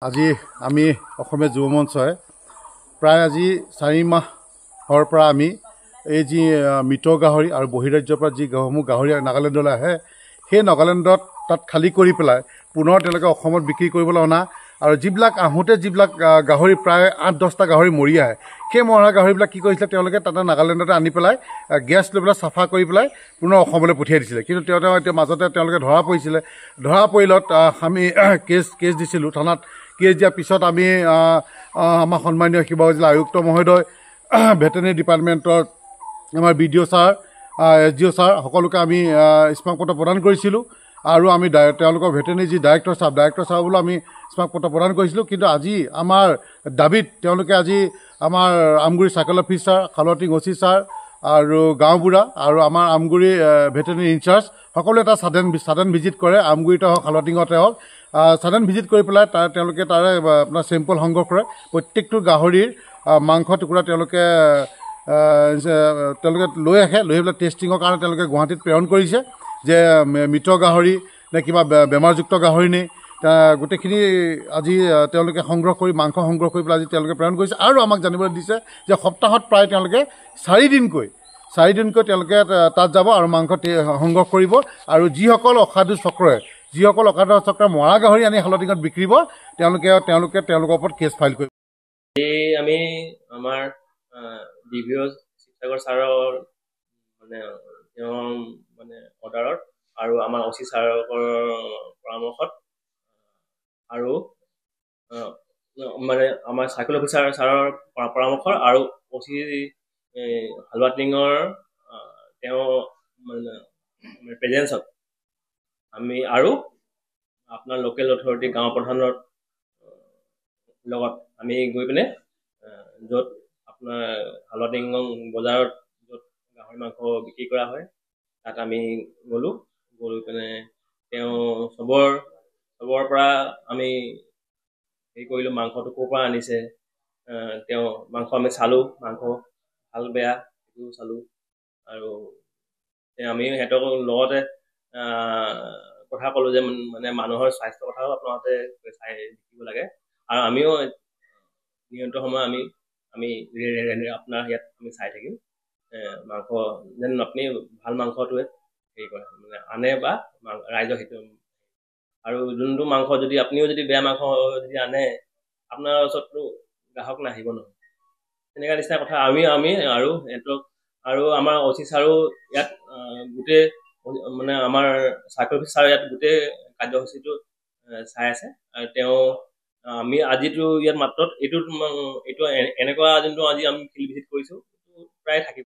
আজি আমি অসমীয়া যুৱ মঞ্চই প্ৰায় আজি 4 মাহৰ পৰা আমি এই যি মৃত গাহৰি আৰু বহিৰাজ্যৰ পৰা যি গাহৰি নাগালেণ্ডলৈ আহে সেই নাগালেণ্ডত তাত খালী কৰি পেলাই পুনৰ তেওঁলোকে অসমত বিক্ৰী কৰিবলৈ অনা আৰু যিবিলাক আহোঁতে যিবিলাক গাহৰি প্ৰায় 8-10টা গাহৰি মৰি আহে সেই মৰা গাহৰিবিলাক কি কৰিছিলে তেওঁলোকে তাতে নাগালেণ্ডতে আনি পেলাই গেছ লৈ পেলাই চাফা কৰি পেলাই পুনৰ অসমলৈ পঠিয়াই দিছিলে। কিন্তু এতিয়া মাজতে তেওঁলোকে ধৰা পৰিছিলে। ধৰা পৰিলত আমি কেছ দিছিলোঁ থানাত। কেছ দিয়াৰ পিছত আমি আমাৰ সন্মানীয় শিৱসাগৰ জিলা আয়ুক্ত মহোদয়, ভেটেনেৰি ডিপাৰ্টমেণ্টৰ আমাৰ BDO ছাৰ, SDO ছাৰ সকলোকে আমি স্মাৰকপত্ৰ প্ৰদান কৰিছিলোঁ আৰু আমি তেওঁলোকৰ ভেটেনেৰি যি ডাইৰেক্টৰ চাহাবলৈ আমি স্মাৰকপত্ৰ প্ৰদান কৰিছিলোঁ। কিন্তু আজি আমাৰ দাবীত তেওঁলোকে আজি আমাৰ আমগুৰি চাৰ্কেল অফিচাৰ, খালটিং OC ছাৰ আৰু গাঁওবুঢ়া আৰু আমাৰ আমগুৰি ভেটেনেৰি ইনচাৰ্জ সকলোৱে এটা ছাডেন ভিজিট কৰে। আমগুৰিতে হওক খালটিঙতে হওক ছাডেন ভিজিট কৰি পেলাই তেওঁলোকে তাৰে আপোনাৰ চেম্পল সংগ্ৰহ কৰে। প্ৰত্যেকটো গাহৰিৰ মাংস টুকুৰা তেওঁলোকে লৈ আহে। লৈ পেলাই টেষ্টিঙৰ কাৰণে তেওঁলোকে গুৱাহাটীত প্ৰেৰণ কৰিছে যে মৃত গাহৰি নে কিবা বেমাৰযুক্ত গাহৰি নে গোটেইখিনি আজি তেওঁলোকে সংগ্ৰহ কৰি মাংস সংগ্ৰহ কৰি পেলাই আজি তেওঁলোকে প্ৰেৰণ কৰিছে। আৰু আমাক জানিবলৈ দিছে যে সপ্তাহত প্ৰায় তেওঁলোকে 4 দিনকৈ তেওঁলোকে তাত যাব আৰু মাংস সংগ্ৰহ কৰিব আৰু যিসকল অসাধু চক্ৰই মৰা গাহৰি আনি হালটিঙত বিক্ৰীব তেওঁলোকৰ ওপৰত কেছ ফাইল কৰিব। আমি আমাৰ DVO শিৱসাগৰ ছাৰৰ অৰ্ডাৰত আৰু আমাৰ OC ছাৰৰ পৰামৰ্শত আৰু আমাৰ চাৰ্কেল অফিচাৰ ছাৰৰ পৰামৰ্শ আৰু OC হালৱাটিঙৰ তেওঁ প্ৰেজেঞ্চত আমি আৰু আপোনাৰ লোকেল অথৰিটি গাঁও প্ৰধানৰ লগত আমি গৈ পিনে য'ত আপোনাৰ হালৱাটিং বজাৰত য'ত গাহৰি মাংস বিক্ৰী কৰা হয় তাত আমি গৈ পিনে তেওঁ চবৰ পৰা আমি হেৰি কৰিলোঁ মাংসটো ক'ৰ পৰা আনিছে। তেওঁ মাংস আমি চালোঁ, মাংস ভাল বেয়া সেইটো চালোঁ আৰু আমি সিহঁতক লগতে কথা ক'লোঁ যে মানুহৰ স্বাস্থ্যৰ কথাও আপোনালোকে চাই থাকিব লাগে আৰু আমিও নিয়ন্ত্ৰণ সময় আমি আপোনাৰ ইয়াত আমি চাই থাকিম মাংস যেন আপুনি ভাল মাংসটোৱে হেৰি কৰে আনে বা ৰাইজৰ সেইটো। আৰু যোনটো মাংস যদি আপুনিও যদি বেয়া মাংস যদি আনে আপোনাৰ ওচৰততো গ্ৰাহক নাহিব নহয়, তেনেকুৱা নিচিনা কথা। আমি আৰু সিহঁতক আৰু আমাৰ OC ছাৰো ইয়াত গোটেই আমাৰ চাৰ্কেল অফিচ ছাৰ ইয়াত গোটেই কাৰ্যসূচীটো চাই আছে আৰু তেওঁ আমি আজিতো ইয়াত মাত্ৰ এইটো এনেকুৱা যোনটো আজি আমি ফিল্ড ভিজিট কৰিছোঁ প্ৰায় থাকিব।